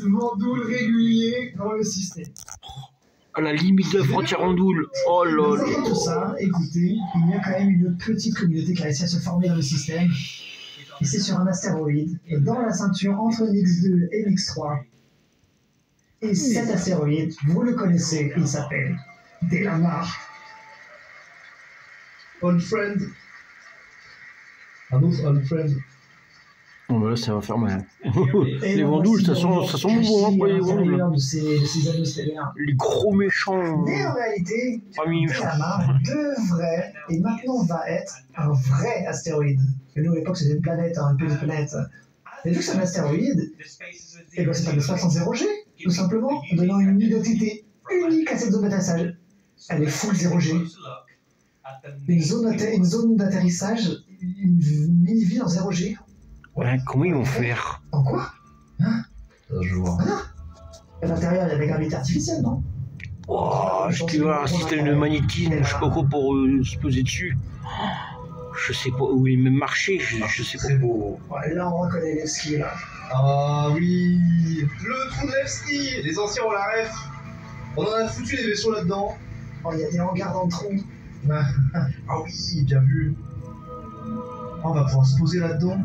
Vendoule régulier dans le système. À la limite de la frontière Vendoule. Oh là là. Tout ça, écoutez, il y a quand même une petite communauté qui a réussi à se former dans le système. Et c'est sur un astéroïde, et dans la ceinture entre Nix2 et Nix3. Et cet astéroïde, vous le connaissez, il s'appelle Delamar. Old friend. Un autre old friend. Oh bah là ça va faire mal. Les Vendoules, ça sent bon hein, pour les Vendoules. De ces anneaux stellaires. Les gros méchants. Mais en réalité, Famille méchants. Delamar devrait, et maintenant va être, un vrai astéroïde. Parce que nous, à l'époque, c'était une planète, une petite planète. Mais vu que c'est un astéroïde, et ben c'est un espace en 0G, tout simplement, en donnant une identité unique à cette zone d'atterrissage. Elle est full 0G. Une zone d'atterrissage, une mini-ville en 0G. Ouais, comment ils vont faire? En quoi? Hein? Je vois. Ah, à l'intérieur, il y a des gravités artificielles, non? Oh, je vais avoir un système de magnétisme, je sais pas quoi, pour se poser dessus. Je sais pas où il même marché, je sais pas. C'est beau. Ouais, là, on reconnaît les skis, là. Ah oui. Le trou de Nevsky. Les anciens ont la ref. On en a foutu les vaisseaux là-dedans. Oh, il y a des hangars dans le trou. Ah oui, bien vu. On va pouvoir se poser là-dedans.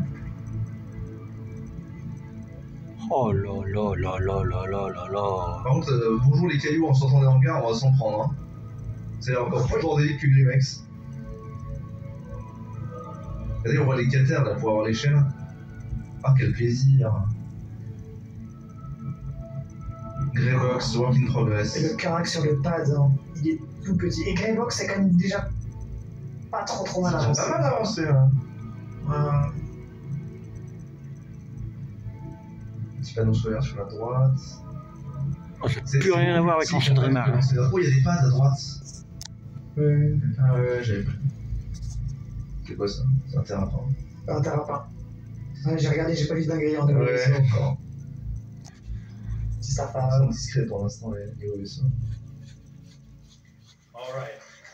Oh là là là là là là là là. Par contre, bonjour les cailloux en sortant des hangars, on va s'en prendre. Hein. C'est encore plus bordélique que Grimex. Regardez, on voit les caters là pour avoir l'échelle. Ah, quel plaisir. Greybox, work in progress. Et le carac sur le pad, hein, il est tout petit. Et Greybox, c'est quand même déjà pas trop mal avancé. Pas mal avancé, là. Petit panneau solaire sur la droite. Oh, ça n'a plus rien à voir avec l'ancien Dreamar. Oh, il y a des pads à droite. Ah ouais, j'avais pas. C'est quoi ça? C'est un terrapin. Un terrapin. Ouais, j'ai regardé, j'ai pas vu de dinguerie en évolution Ouais. encore. Si ça Ils passe. sont discrets pour l'instant, les vaisseaux.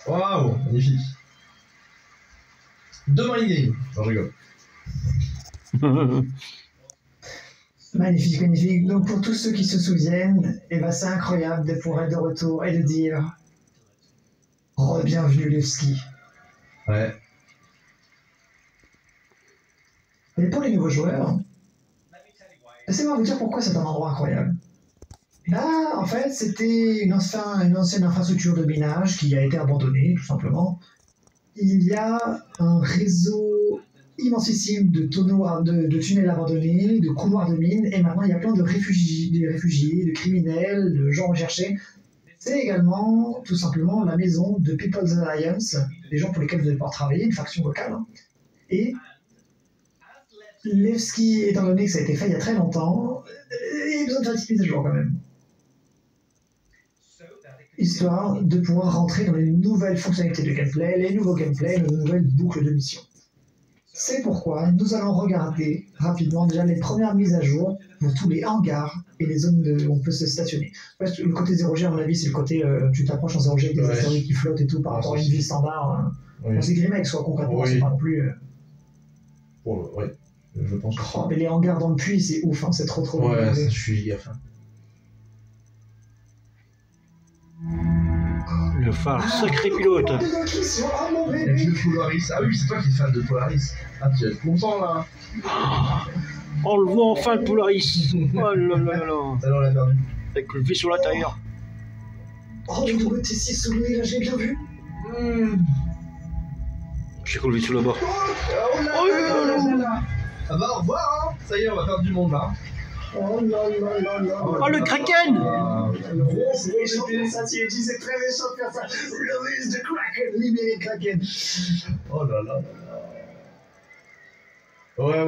Waouh, magnifique. 2 mind game. Non, je rigole. Magnifique, magnifique. Donc pour tous ceux qui se souviennent, eh ben, c'est incroyable de pouvoir être de retour et de dire re-bienvenue Levski. Ouais. Mais pour les nouveaux joueurs, laissez-moi vous dire pourquoi c'est un endroit incroyable. Là, en fait, c'était une ancienne infrastructure de minage qui a été abandonnée, tout simplement. Il y a un réseau immensissime de tunnels abandonnés, de couloirs de mines, et maintenant il y a plein de réfugiés, de criminels, de gens recherchés. C'est également, tout simplement, la maison de People's Alliance, des gens pour lesquels vous allez pouvoir travailler, une faction locale. Hein. Et Levski, étant donné que ça a été fait il y a très longtemps, il y a besoin de faire une petite mise à jour quand même. Histoire de pouvoir rentrer dans les nouvelles fonctionnalités de gameplay, les nouveaux gameplays, les nouvelles boucles de mission. C'est pourquoi nous allons regarder rapidement déjà les premières mises à jour pour tous les hangars et les zones où on peut se stationner. Le côté 0G, à mon avis, c'est le côté tu t'approches en 0G avec des astéroïdes qui flottent et tout par rapport à une ville standard. Oui. C'est Grimex, soit concrètement, c'est pas non plus. Oui, je pense que Oh, mais les hangars dans le puits, c'est ouf, hein, c'est trop. ouais, ça, je suis gaffe. Le phare, sacré pilote. Et le Polaris. Ah oui, c'est toi qui es fan de Polaris. Ah, tu vas être content là. On le voit enfin le Polaris. Oh là là là. Ça on l'a perdu. Avec le vaisseau à l'intérieur. Oh, le double T6 soulevé, là, je l'ai bien vu. J'ai quoi le vaisseau là-bas? Oh là. Ah bah au revoir, hein. Ça y est, on va perdre du monde là. Oh là là là là. Oh le Kraken! C'est méchant de faire ça, TLG, c'est très méchant de faire ça. Release the Kraken, libérez le Kraken. Oh là là là là.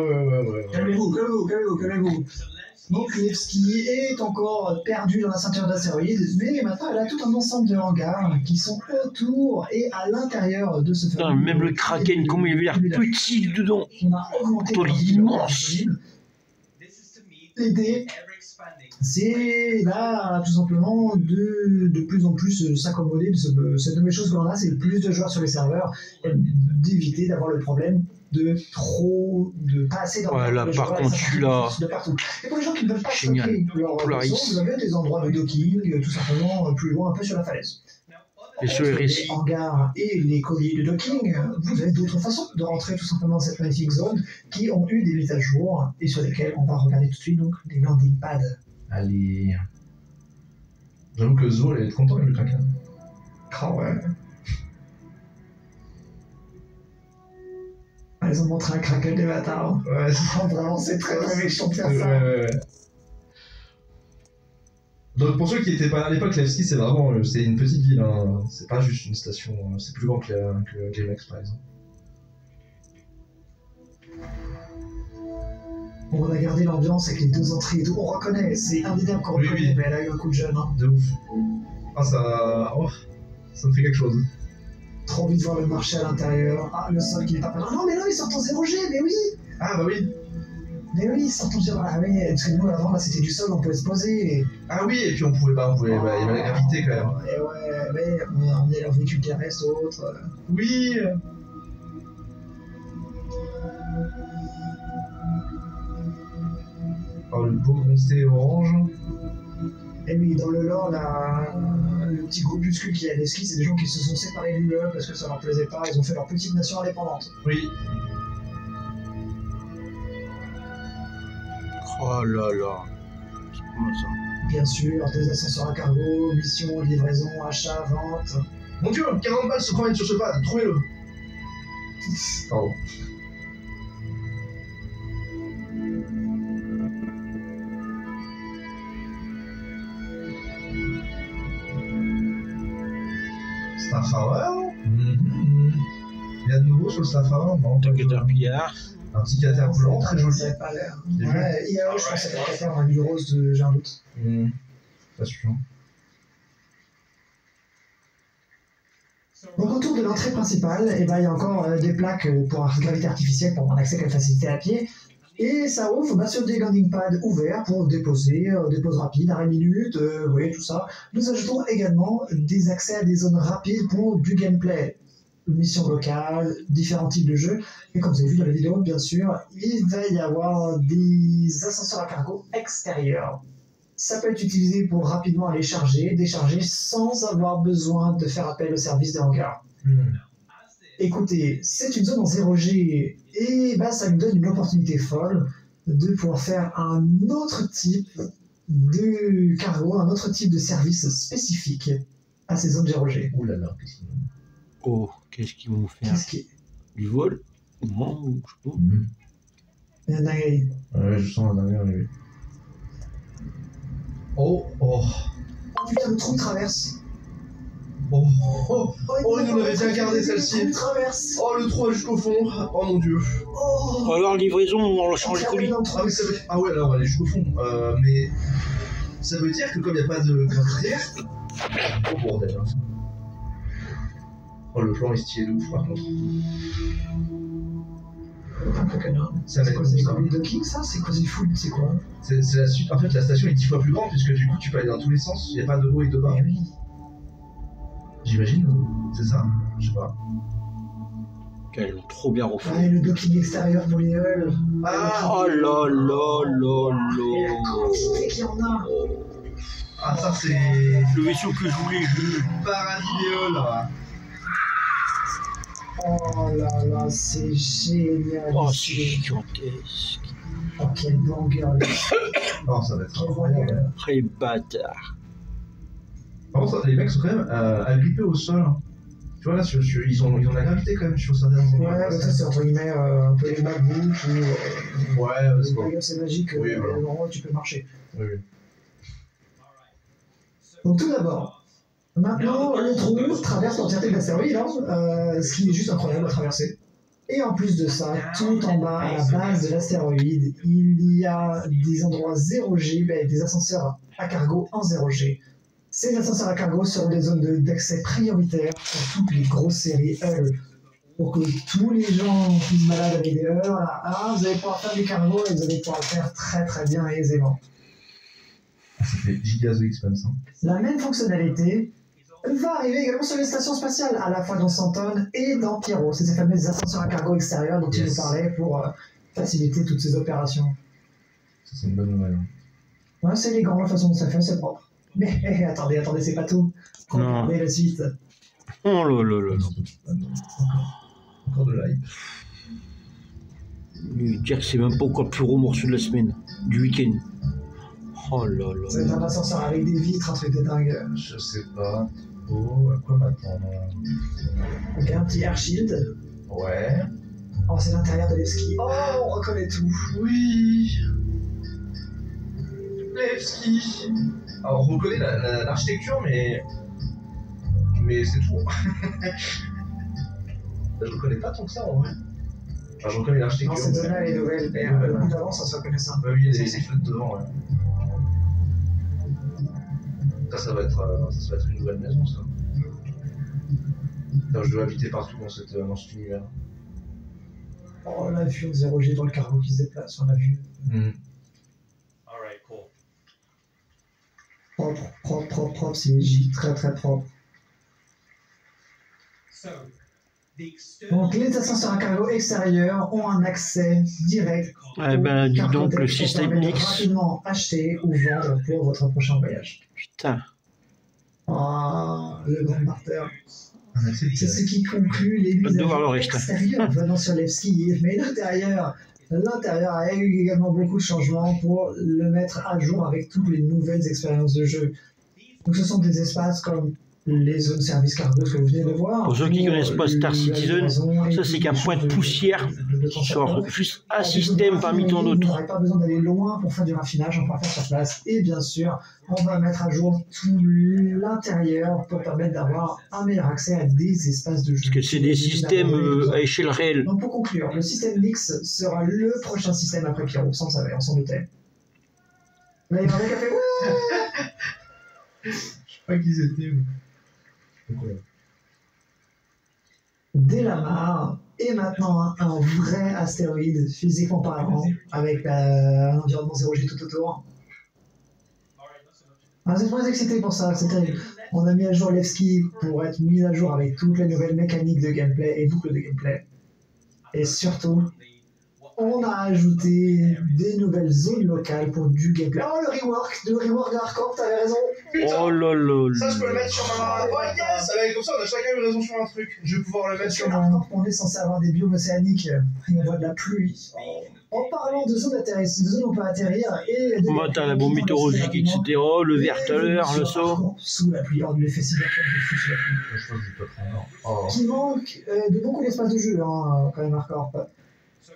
Ouais. Calmez-vous. Donc Levski est encore perdu dans la ceinture d'astéroïdes, mais maintenant elle a tout un ensemble de hangars qui sont autour et à l'intérieur de ce Putain, même le Kraken, comment il avait l'air petit dedans. On a augmenté l'immense. L'idée, c'est là tout simplement de plus en plus s'accommoder de cette nouvelle chose que l'on a, c'est plus de joueurs sur les serveurs, et d'éviter d'avoir le problème de pas assez d'endroits. Ouais, là, par contre, celui-là. De partout. Et pour les gens qui ne veulent pas Génial. stocker leur vaisseau, vous avez des endroits de docking, tout simplement plus loin, un peu sur la falaise. Et sur les récits. Les hangars et les colliers de docking, vous avez d'autres façons de rentrer tout simplement dans cette magnifique zone qui ont eu des mises à jour et sur lesquelles on va regarder tout de suite donc les landing pads. Allez. J'avoue que Zo, elle est content avec le Kraken. Ah ouais. Ah, ils ont montré un Kraken des bâtards. Ouais, Vraiment, c'est très très méchant de faire ça. ouais. Donc pour ceux qui n'étaient pas à l'époque, Levski c'est vraiment c'est une petite ville, hein. C'est pas juste une station, c'est plus grand que GMX par exemple. On a gardé l'ambiance avec les deux entrées et tout, on reconnaît, c'est indéniable qu'on reconnaît, oui. mais elle a eu un coup de jeune. Hein. De ouf. Ah ça me fait quelque chose. Trop envie de voir le marché à l'intérieur. Ah, le sol qui n'est pas plein. Non mais non, ils sortent en 0G, mais oui. Ah bah oui. Mais oui, ils sortent en 0G. Ah oui, parce que nous avant là c'était du sol, on pouvait se poser. Et... Ah oui, et puis on pouvait pas, il y avait la gravité quand même. Et ouais, mais on est leur véhicule terrestre ou autre. Oui. Oh, le beau groncé orange. Et oui, dans le lore, le petit groupuscule qui a des skis, c'est des gens qui se sont séparés du l'UE parce que ça leur plaisait pas, ils ont fait leur petite nation indépendante. Oui. Oh là là. C'est comment ça? Bien sûr, des ascenseurs à cargo, mission, livraison, achat, vente. Mon dieu, 40 balles se promènent sur ce pad, trouvez-le. Pardon. Starfarer. Il y a de nouveau sur le Starfarer, non? Caterpillar. Un petit cater blanc, très joli. Ça n'avait pas l'air. Ouais, IAO, je pense que c'est le cater, on a vu le rose, j'ai un doute. Pas sûr. Donc autour de l'entrée principale, il y a encore des plaques pour gravité artificielle pour avoir accès à la facilité à pied. Et ça ouvre sur des landing pads ouverts pour déposer, dépose rapide, arrêt minute, vous voyez tout ça. Nous ajoutons également des accès à des zones rapides pour du gameplay. Missions locales, différents types de jeux. Et comme vous avez vu dans la vidéo, bien sûr, il va y avoir des ascenseurs à cargo extérieurs. Ça peut être utilisé pour rapidement aller charger, décharger, sans avoir besoin de faire appel au service des hangars. Écoutez, c'est une zone en 0G, et ça nous donne une opportunité folle de pouvoir faire un autre type de cargo, un autre type de service spécifique à ces zones 0G. Ouh là là. Oh, qu'est-ce qu'ils vont faire? Qu'est-ce qui est? Du vol? Non, je sais pas. Il y a un dinguerie. Ouais, je sens un dinguerie, oui. Oh. Oh putain, le trou traverse. Oh, il nous avait bien gardé celle-ci. Le trou traverse. Oh, le trou jusqu'au fond. Oh mon dieu. Oh. Alors, livraison, on change les colis. Ah ouais, alors elle est jusqu'au fond. Mais ça veut dire que comme il n'y a pas de gravité. Oh bordel. Oh, le plan est stylé de ouf par contre. C'est quoi, c'est comme les docking, ça? C'est quoi, c'est full? C'est quoi? C'est la suite. En fait, la station est 10 fois plus grande puisque du coup tu peux aller dans tous les sens. Il n'y a pas de haut et de bas. Eh oui. J'imagine. C'est ça. Je sais pas. Elles ont trop bien refait. Ah, et le docking extérieur pour les hulls. Ah, Oh là là là Et la là. quantité qu'il y en a. ah ça c'est Le vaisseau que je voulais, le paradis des halls. Oh là là, c'est génial. Oh, c'est gigantesque. Oh, quel banger. Oh, ça va être Quel incroyable. banger. Très bâtard. Par contre, les mecs sont quand même agrippés au sol. Tu vois là, ils ont la gravité quand même sur certains endroits. Ouais, ça c'est entre guillemets un peu les MacBooks ou. Ouais, c'est bon. C'est magique, Oui, voilà. normalement tu peux marcher. Oui. Donc tout d'abord, maintenant le trou traverse l'entièreté de l'astéroïde, ce qui est juste incroyable à traverser. Et en plus de ça, tout en bas, à la base de l'astéroïde, il y a des endroits 0G, des ascenseurs à cargo en 0G. Ces ascenseurs à cargo seront des zones d'accès prioritaires pour toutes les grosses séries Hull. Pour que tous les gens qui se baladent avec des Hull, vous allez pouvoir faire du cargo et vous allez pouvoir le faire très très bien et aisément. Ah, ça fait giga The Expanse. Hein. La même fonctionnalité va arriver également sur les stations spatiales, à la fois dans Santon et dans Pyro. C'est ces fameuses ascenseurs à cargo extérieurs dont il nous parlait pour faciliter toutes ces opérations. Ça, c'est une bonne nouvelle. Ouais, c'est élégant la façon dont ça fait, c'est propre. Mais attendez, c'est pas tout. Regardez la suite. Oh là là là là. Encore de l'hype. Dire que c'est même pas encore le plus gros morceau de la semaine, du week-end. Oh là là. Ça va être un ascenseur avec des vitres, un truc de dingue. Je sais pas trop à quoi m'attendre. Ok, un petit air shield. Ouais. Oh, c'est l'intérieur de l'Evski. Oh, on reconnaît tout. Oui. Levski. Alors, on reconnaît l'architecture, mais c'est tout. Je reconnais pas tant que ça en vrai. Enfin, je reconnais l'architecture. Non, cette zone-là, elle est nouvelle, mais le coup d'avant, ça se reconnaissait un peu. Oui, il y a des flottes devant, ouais. Ça va être une nouvelle maison, ça. Alors, je vais habiter partout dans cet univers. Oh, on a vu en 0G dans le cargo qui se déplace, on a vu. Propre, c'est J, très propre. Donc les ascenseurs à cargo extérieurs ont un accès direct. Eh ben, dis donc, le système Nix. Rapidement acheter ou vendre pour votre prochain voyage. Putain. Ah, le grand barter. C'est ce qui conclut les mises à jour extérieures venant sur l'Evski, mais l'intérieur a eu également beaucoup de changements pour le mettre à jour avec toutes les nouvelles expériences de jeu. Donc ce sont des espaces comme les zones service cargo, ce que vous venez de voir. Pour ceux qui ne connaissent pas Star Citizen, ça c'est qu'un point de poussière, genre juste un système parmi tant d'autres. On n'aurait pas besoin d'aller loin pour faire du raffinage, on pourra faire sur place. Et bien sûr, on va mettre à jour tout l'intérieur pour permettre d'avoir un meilleur accès à des espaces de jeu. Parce que c'est des systèmes à échelle réelle. Donc pour conclure, le système Nix sera le prochain système après Pyro, ça on savait, on s'en doutait. Là, il y a un mec qui a fait ouais. Je sais pas qui c'était. Delamar est maintenant un vrai astéroïde physiquement parlant, avec un environnement 0G tout autour. Ah, c'est très excité pour ça, c'est terrible. On a mis à jour l'Evski pour être mis à jour avec toutes les nouvelles mécaniques de gameplay et boucles de gameplay. Et surtout, on a ajouté des nouvelles zones locales pour du gameplay. Oh, le rework de Hardcore, t'avais raison. Putain, oh là là. Ça, je peux le mettre sur ma. Oh yes! Avec comme ça, on a chacun eu raison sur un truc. Je vais pouvoir le mettre sur mon. On est censé avoir des biomes océaniques et on voit de la pluie. En parlant de zones d'atterrissage, de zones où on peut atterrir et. T'as la bombe mythologique, etc. Le verre tout à l'heure, le saut. Sous la pluie, hors de l'effet cyberpunk de fou sous la pluie. Je crois que je pas trop. Qui manque de beaucoup d'espace de jeu, hein, quand même, Hardcore.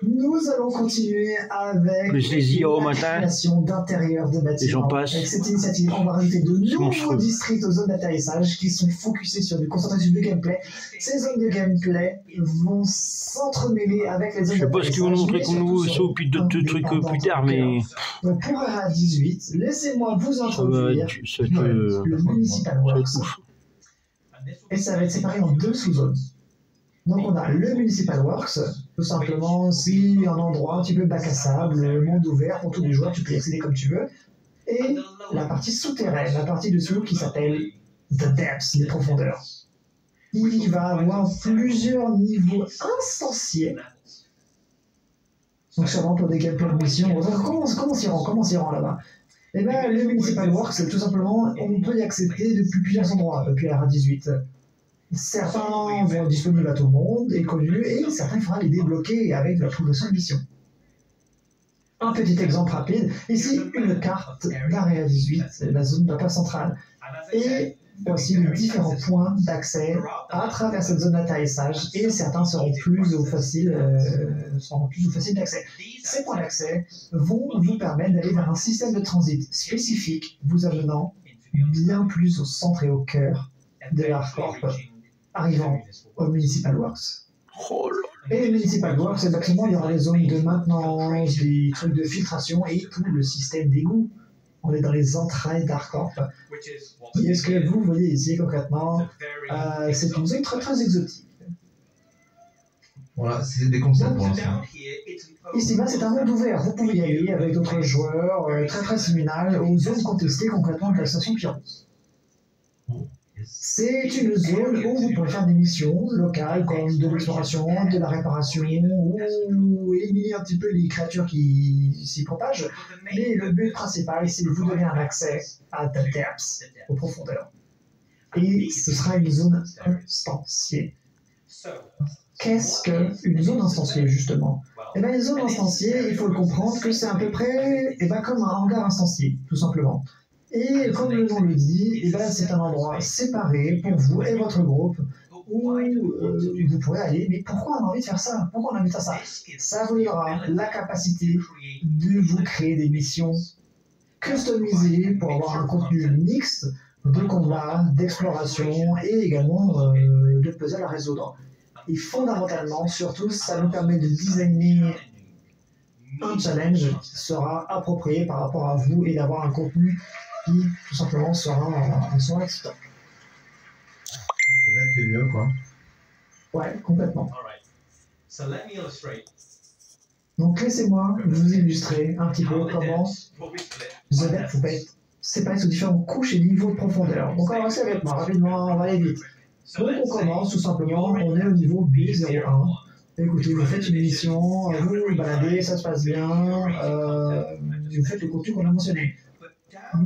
Nous allons continuer avec la création d'intérieur de bâtiments. Avec cette initiative, on va rajouter de nouveaux districts aux zones d'atterrissage qui sont focusés sur du concentration de gameplay. Ces zones de gameplay vont s'entremêler avec les zones d'atterrissage. Je sais pas ce qu'ils vont nous montrer comme nouveau saut, puis d'autres trucs plus tard, mais... Donc pour RA18, laissez-moi vous introduire le Municipal Works. Et ça va être séparé en deux sous-zones. Donc on a le Municipal Works, tout simplement, c'est un endroit un petit peu bac à sable, monde ouvert pour tous les joueurs, tu peux y accéder comme tu veux. Et la partie souterraine, la partie dessous qui s'appelle The Depths, les profondeurs. Il va avoir plusieurs niveaux instanciés. Donc sûrement pour des gameplay de mission. Comment s'y rend là-bas? Eh bien, le Municipal Works, tout simplement, on peut y accéder depuis plusieurs endroits, depuis la RA18. Certains vont être disponibles à tout le monde et connus, et certains il faudra les débloquer avec de la progression de mission. Un petit exemple rapide, ici une carte d'Area 18, la zone de la place centrale, et voici les différents points d'accès à travers cette zone d'atterrissage, et certains seront plus ou faciles d'accès. Ces points d'accès vont vous permettre d'aller vers un système de transit spécifique, vous amenant bien plus au centre et au cœur de l'Hardcore, arrivant au Municipal Works. Et les Municipal Works, exactement, il y aura les zones de maintenance, des trucs de filtration et tout le système d'égout. On est dans les entrailles d'Hardcore. Et ce que vous voyez ici concrètement, c'est une zone très très exotique. Voilà, c'est des concepts pour l'instant. Ici-bas, c'est un monde ouvert. Vous pouvez y aller avec d'autres joueurs très très similaires aux zones contestées concrètement de la station Pyro. C'est une zone où vous pouvez faire des missions locales comme de l'exploration, de la réparation ou éliminer un petit peu les créatures qui s'y propagent. Mais le but principal, c'est de vous donner un accès à The Depths, aux profondeurs. Et ce sera une zone instanciée. Qu'est-ce qu'une zone instanciée, justement? Eh bien, une zone instanciée, il faut le comprendre que c'est à peu près comme un hangar instancié, tout simplement. Et comme le nom le dit, eh ben, c'est un endroit séparé pour vous et votre groupe où vous pourrez aller. Mais pourquoi on a envie de faire ça? Pourquoi on a envie de faire ça? Ça vous donnera la capacité de vous créer des missions customisées pour avoir un contenu mixte de combat, d'exploration et également de puzzle à résoudre. Et fondamentalement, surtout, ça nous permet de designer un challenge qui sera approprié par rapport à vous et d'avoir un contenu qui, tout simplement, sera excitant. Le mettre mieux, quoi. Ouais, complètement. Donc, laissez-moi vous illustrer un petit peu comment The Depths va être séparé sous différentes couches et niveaux de profondeur. Donc, on va rester avec moi, rapidement, on va aller vite. Donc, on commence tout simplement, on est au niveau B01. Écoutez, vous faites une mission, vous vous baladez, ça se passe bien, vous faites le contenu qu'on a mentionné.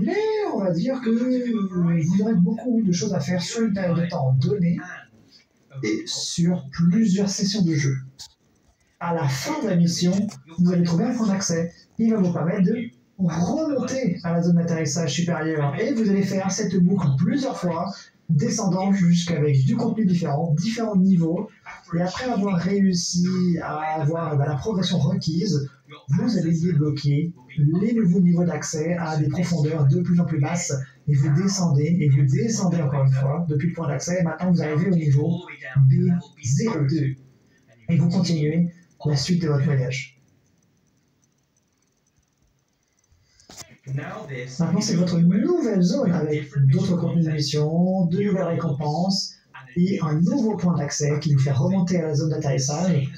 Mais on va dire que vous aurez beaucoup de choses à faire sur une période de temps donnée et sur plusieurs sessions de jeu. À la fin de la mission, vous allez trouver un point d'accès. Il va vous permettre de remonter à la zone d'atterrissage supérieure et vous allez faire cette boucle plusieurs fois, descendant jusqu'avec du contenu différent, différents niveaux. Et après avoir réussi à avoir la progression requise, vous allez débloquer les nouveaux niveaux d'accès à des profondeurs de plus en plus basses. Et vous descendez encore une fois depuis le point d'accès. Maintenant, vous arrivez au niveau B02. Et vous continuez la suite de votre voyage. Maintenant, c'est votre nouvelle zone avec d'autres contenus de mission, de nouvelles récompenses et un nouveau point d'accès qui vous fait remonter à la zone d'atterrissage.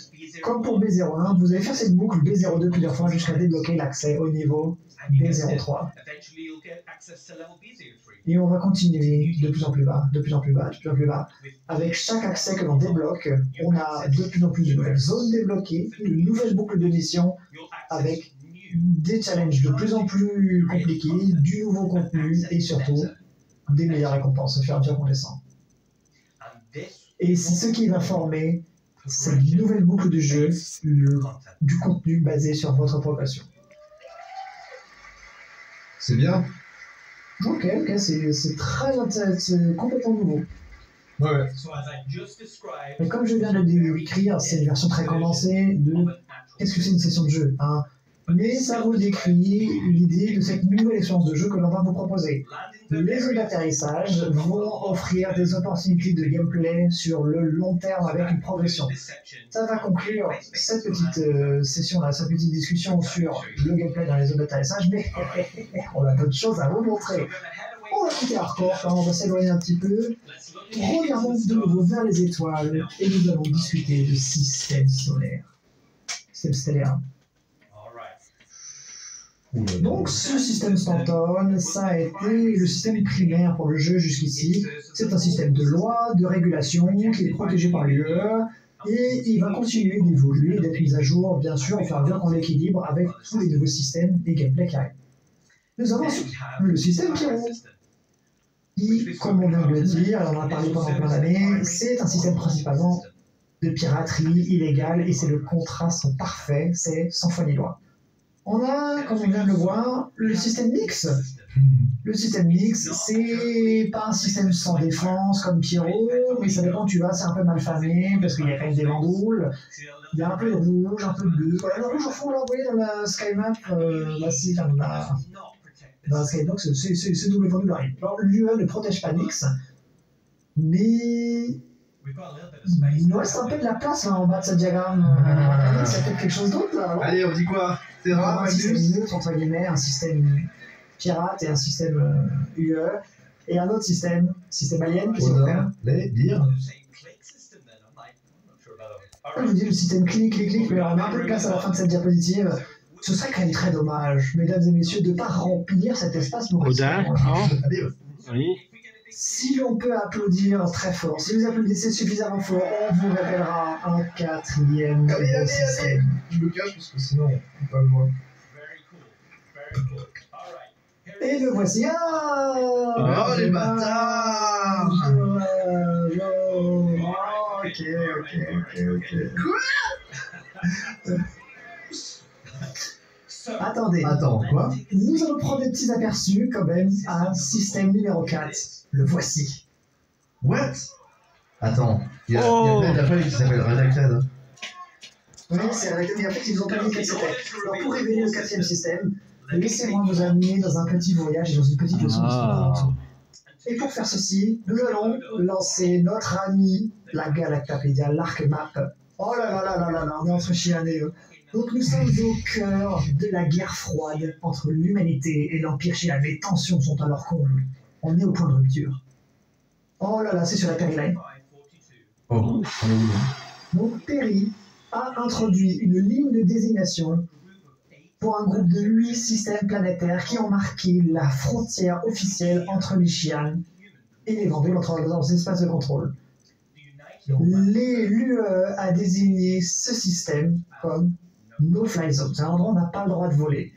Comme pour B01, vous allez faire cette boucle B02 plusieurs fois jusqu'à débloquer l'accès au niveau B03. Et on va continuer de plus en plus bas, de plus en plus bas, de plus en plus bas. Avec chaque accès que l'on débloque, on a de plus en plus de nouvelles zones débloquées, une nouvelle boucle de mission avec des challenges de plus en plus compliqués, du nouveau contenu et surtout des meilleures récompenses au fur et à mesure qu'on descend. Et c'est ce qui va former cette nouvelle boucle de jeu, du contenu basé sur votre progression. C'est bien. Ok, c'est très intéressant, c'est complètement nouveau. Ouais. Mais comme je viens de le décrire, c'est une version très condensée de qu'est-ce que c'est une session de jeu, hein. Mais ça vous décrit l'idée de cette nouvelle expérience de jeu que l'on va vous proposer. Les zones d'atterrissage vont offrir des opportunités de gameplay sur le long terme avec une progression. Ça va conclure cette petite session-là, cette petite discussion sur le gameplay dans les zones d'atterrissage, mais on a d'autres choses à vous montrer. On va quitter Hardcore, on va s'éloigner un petit peu. Regardons de nouveau vers les étoiles et nous allons discuter de système solaire. Système stellaire. Donc ce système Stanton, ça a été le système primaire pour le jeu jusqu'ici. C'est un système de loi, de régulation qui est protégé par l'UE et il va continuer d'évoluer, d'être mis à jour bien sûr au fur et à mesure qu'on l'équilibre avec tous les nouveaux systèmes et gameplay qui arrivent. Nous avons le système Pyro qui, comme on vient de le dire, on en a parlé pendant plein d'années, c'est un système principalement de piraterie illégale et c'est le contraste parfait, c'est sans foi ni loi. On a, comme on vient de le voir, le système mix. Le système mix, c'est pas un système sans défense comme Pyro, mais ça dépend où tu vas, c'est un peu mal famé, parce qu'il y a quand même des mandoules. Il y a un peu de rouge, un peu de bleu. Voilà, le rouge au fond, là, vous voyez, dans la SkyMap, dans la Skybox, c'est d'où les vendues arrivent. Alors, l'UE ne protège pas Nix, mais il nous reste un peu de la place là, en bas de ce diagramme. Ça fait quelque chose d'autre là. Allez, on dit quoi? C'est rare, un système neutre, entre guillemets, un système pirate et un système UE, et un autre système alien qui s'est offert. dire. Je vous dis le système clic, mais on a un peu de place à la fin de cette diapositive. Ce serait quand même très dommage, mesdames et messieurs, de ne pas remplir cet espace. Oda, oui. Si l'on peut applaudir très fort, si vous applaudissez suffisamment fort, on vous révélera un quatrième système. Je me cache parce que sinon, on peut pas le voir. Et le voici. Oh, les bâtards! Ok. Attendez. Attends, quoi? Nous allons prendre des petits aperçus quand même à système numéro 4. Le voici. What? Attends, il y a même la feuille qui s'appelle Redacted. Oui, c'est vrai. En fait, ils ont pas dit quel c'était. Alors, pour révéler le quatrième système, laissez-moi vous amener dans un petit voyage et dans une petite leçon d'histoire. Et pour faire ceci, nous allons lancer notre ami, la Galactapédia, l'Arc-Map. Oh là là là là là là, on est entre chiens et eux. Donc nous sommes au cœur de la guerre froide entre l'humanité et l'Empire Shi'an. Les tensions sont à leur comble. On est au point de rupture. Oh là là, c'est sur la Perry Line. Oh, on est où là? Donc Perry a introduit une ligne de désignation pour un groupe de 8 systèmes planétaires qui ont marqué la frontière officielle entre les Shi'an et les Vandals entre leurs espaces de contrôle. L'UE a désigné ce système comme No-Fly Zone. C'est un endroit où on n'a pas le droit de voler.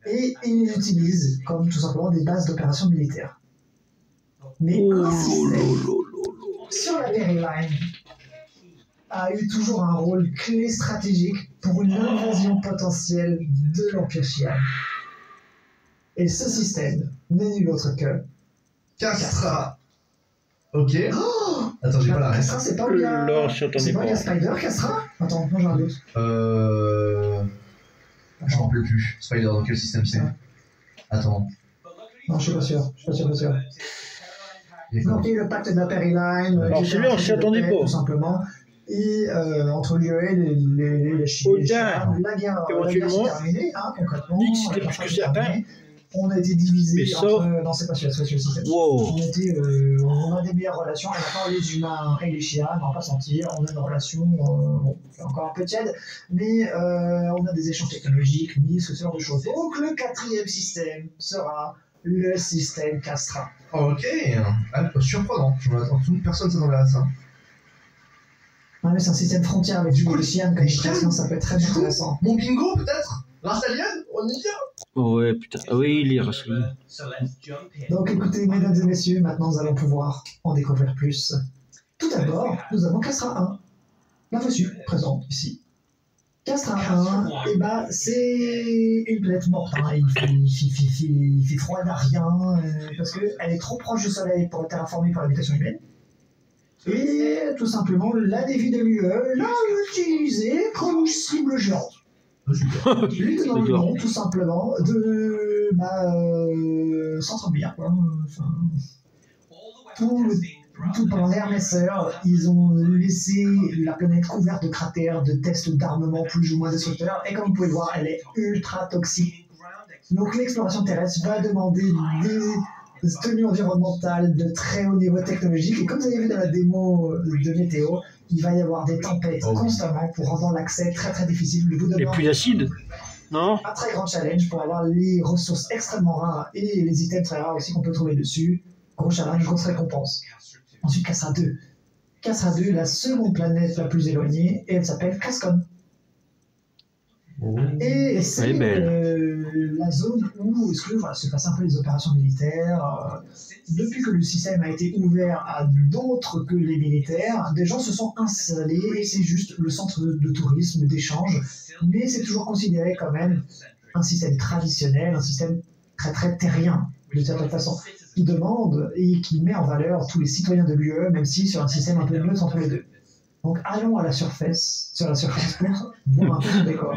Et ils l'utilisent comme tout simplement des bases d'opérations militaires. Mais un système sur la Perry Line a eu toujours un rôle clé stratégique pour une invasion potentielle de l'Empire Shi'an. Et ce système n'est nul autre que Castra. Ok. Attends, j'ai pas la reste. Castra, c'est pas bien. Là, je t'attendais C'est pas bien pas. Spider, Castra? Attends, moi j'ai un doute. Je m'en rappelle plus. Spider, dans quel système c'est? Attends. Non, je suis pas sûr. D'accord. Donc, il y a eu le pacte de la Perry Line. Alors, celui-là, on s'y attendait pas. Tout simplement. Et entre l'UE et les Shi'an, la guerre s'est terminée, hein, concrètement. Nix, c'était plus que certain. On a été divisés Mais ça... entre... Non, c'est pas celui-là, c'est le système. Wow. On a des meilleures relations, et maintenant les humains et les Shi'an, on va pas sentir, on a une relation, bon, c'est encore un peu tiède, mais on a des échanges technologiques, ce genre de choses. Donc le quatrième système sera le système Castra. Ok. Surprenant. Je m'attends. Personne ne s'attendait à ça. Ah, mais c'est un système frontière avec du coup les Shi'an comme expression, ça peut être très intéressant. Mon bingo, peut-être? Race alien? On y vient? Ouais, putain. Ah oui, il est rassuré. Donc écoutez, mesdames et messieurs, maintenant nous allons pouvoir en découvrir plus. Tout d'abord, nous avons Castra 1. La voici, présente ici. Castra 1, eh ben, c'est une planète morte. Hein. Il fait froid à rien, parce qu'elle est trop proche du Soleil pour être terraformée par l'habitation humaine. Et tout simplement, la dévie de l'UE l'a utilisée comme cible géante. Lui dans le nom, tout simplement, de centre bière, quoi. Enfin, tout pendant l'ère Messer, ils ont laissé la planète couverte de cratères, de tests d'armement plus ou moins destructeurs, et comme vous pouvez le voir, elle est ultra toxique. Donc l'exploration terrestre va demander des tenues environnementales de très haut niveau technologique, et comme vous avez vu dans la démo de Météo, il va y avoir des tempêtes constamment pour rendre l'accès très très difficile. Le bout de Et plus d'acide? Non? un très grand challenge pour avoir les ressources extrêmement rares et les items très rares aussi qu'on peut trouver dessus. Gros challenge, grosse récompense. Ensuite, Castra 2. Castra 2, la seconde planète la plus éloignée, et elle s'appelle Cascon. Et c'est la zone où se passent un peu les opérations militaires. Depuis que le système a été ouvert à d'autres que les militaires, des gens se sont installés et c'est juste le centre de tourisme, d'échange. Mais c'est toujours considéré quand même un système traditionnel, un système très très terrien, de certaine façon, qui demande et qui met en valeur tous les citoyens de l'UE, même si sur un système un peu neutre entre les deux. Donc allons à la surface, sur la surface pour voir un peu ce décor.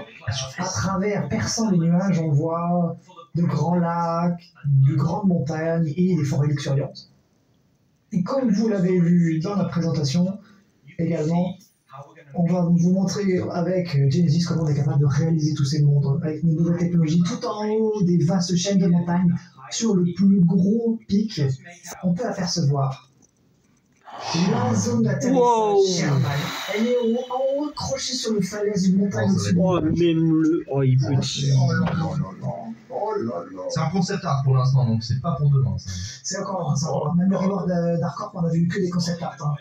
À travers, perçant les nuages, on voit de grands lacs, de grandes montagnes et des forêts luxuriantes. Et comme vous l'avez vu dans la présentation, également, on va vous montrer avec Genesis comment on est capable de réaliser tous ces mondes avec nos nouvelles technologies, tout en haut des vastes chaînes de montagnes, sur le plus gros pic, on peut apercevoir la zone d'atterrissage Sherman. Elle est en haut, accrochée sur le falaise d'une montagne au-dessus. Oh, même le... Oh, il peut... Oh là là là là. Oh là là. C'est un concept art pour l'instant, donc c'est pas pour demain. Ça. C'est encore un. Même le reward d'Arcorp, on a vu que des concept art. Hein.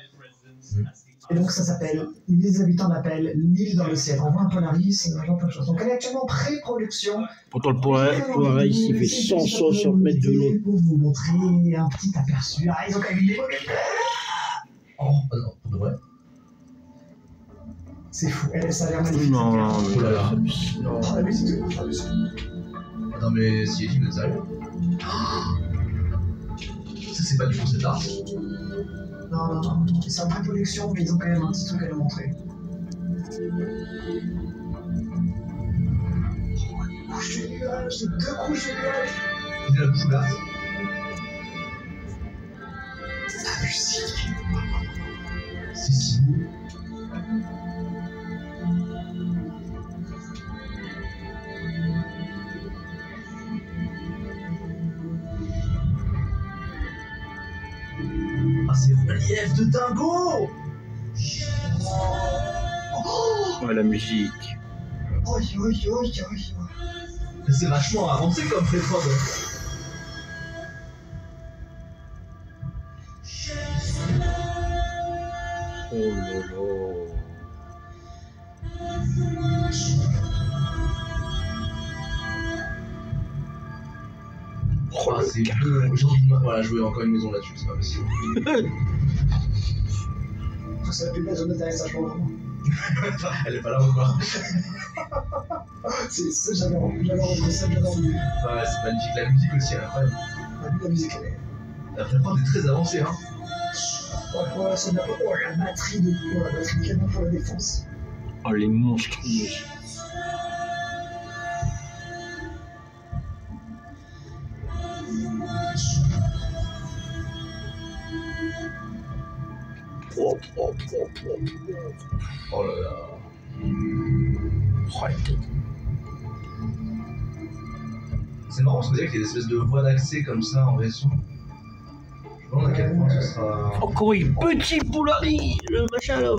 Et donc ça s'appelle, les habitants l'appellent l'île dans le ciel. On voit un Polaris, genre plein de choses. Donc elle est actuellement en pré-production. Pourtant le Polaris il fait 160 mètres de long. Pour vous montrer un petit aperçu. Ah, ils ont quand même une Oh, non, pour de vrai. C'est fou, ça a l'air magnifique. Non, Oh là là. non. Oh, la musique de la musique. Attends, mais si Eddie, vous êtes sérieux? Ça, c'est pas du concept art. Non. C'est en pré-production, mais ils ont quand même un petit truc à nous montrer. Oh, une couche de nuages, c'est 2 couches de nuages. Il a la bouche ouverte. La musique. C'est si beau. Ah, c'est relief de dingo! Oh, la musique. C'est vachement avancé comme pré-prod. Oh là là. Oh, c'est bleu. J'ai envie de voilà, jouer encore une maison là-dessus, c'est pas possible. C'est la plus belle zone d'atterrissage pour le moment. Elle est pas là encore. J'avais rencontré ça, j'avais envie. Ouais, c'est magnifique. La musique aussi, elle est incroyable. La musique, elle est. La pré-prod est très avancée, hein. Ouais, c'est la batterie de canon pour la défense. Oh, les monstrueuses. Oh là là. Oh, la tête. C'est marrant parce qu'on dirait qu'il y a des espèces de voies d'accès comme ça en vaisseau. Je me demande à quel point ce sera. Encore une petite Polaris, le machin là.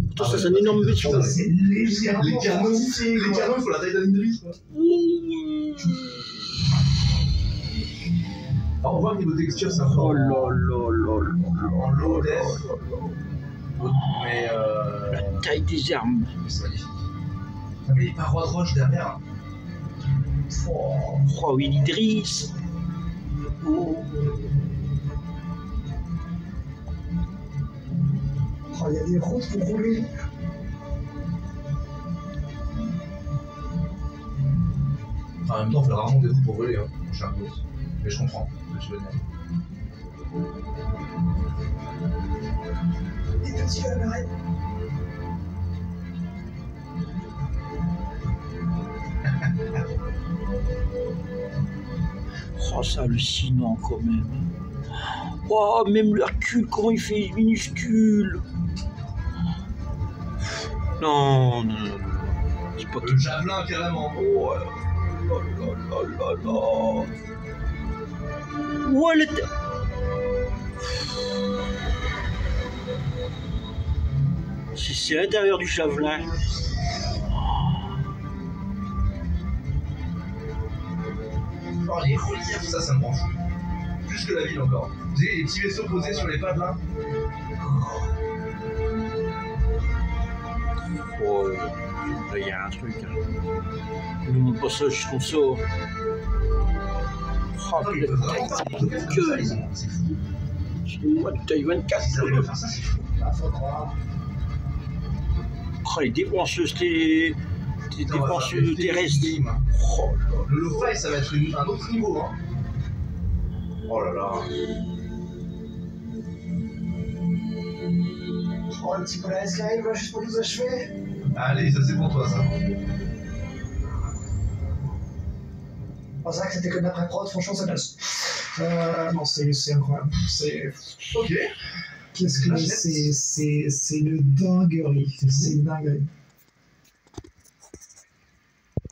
Putain, ça c'est un énorme vaisseau. Putain, C'est légèrement. Les canons, il faut la taille d'un Indris, quoi. Alors, on voit que niveau texture, c'est un peu Oh là là là en low def. Mais la taille des armes. c'est magnifique. Non, mais les parois de roche derrière. Oh, oui, Idriss. Oh, il y a des routes pour rouler. Enfin, en même temps, on fait rarement des routes pour voler, hein. Je suis un peu. Mais je comprends ce que tu veux dire. Les petits camarades. Oh, c'est hallucinant quand même. Oh, même l'Hercule, comment il fait minuscule. Non. C'est pas Le javelin, carrément. Oh là là. Ouais, c'est à l'intérieur du javelin. Oh, les reliefs, ça me rend fou. Plus que la ville encore. Vous avez les petits vaisseaux posés sur les pads là. Oh, là, il y a un truc. Hein. Ne montre pas ça jusqu'on sort. Oh, Non, puis mais la vraiment pas, taille ils de gueule. c'est fou. Excuse-moi, de taille 24. Ils arrivent à faire ça, c'est fou. Bah, faut croire. Oh, les dépenseuses, les dépenseuses terrestres. Oh là là. Le lo-fi, ça va être un autre niveau, hein. Oh là là. Oh, un petit peu la S qui arrive là, juste pour nous achever. Allez, ça c'est pour toi, ça. Oh, c'est vrai que c'était que de la pré-prod, franchement, ça passe. Non, c'est incroyable. C'est. Ok. Qu'est-ce que c'est une dinguerie. C'est une dinguerie.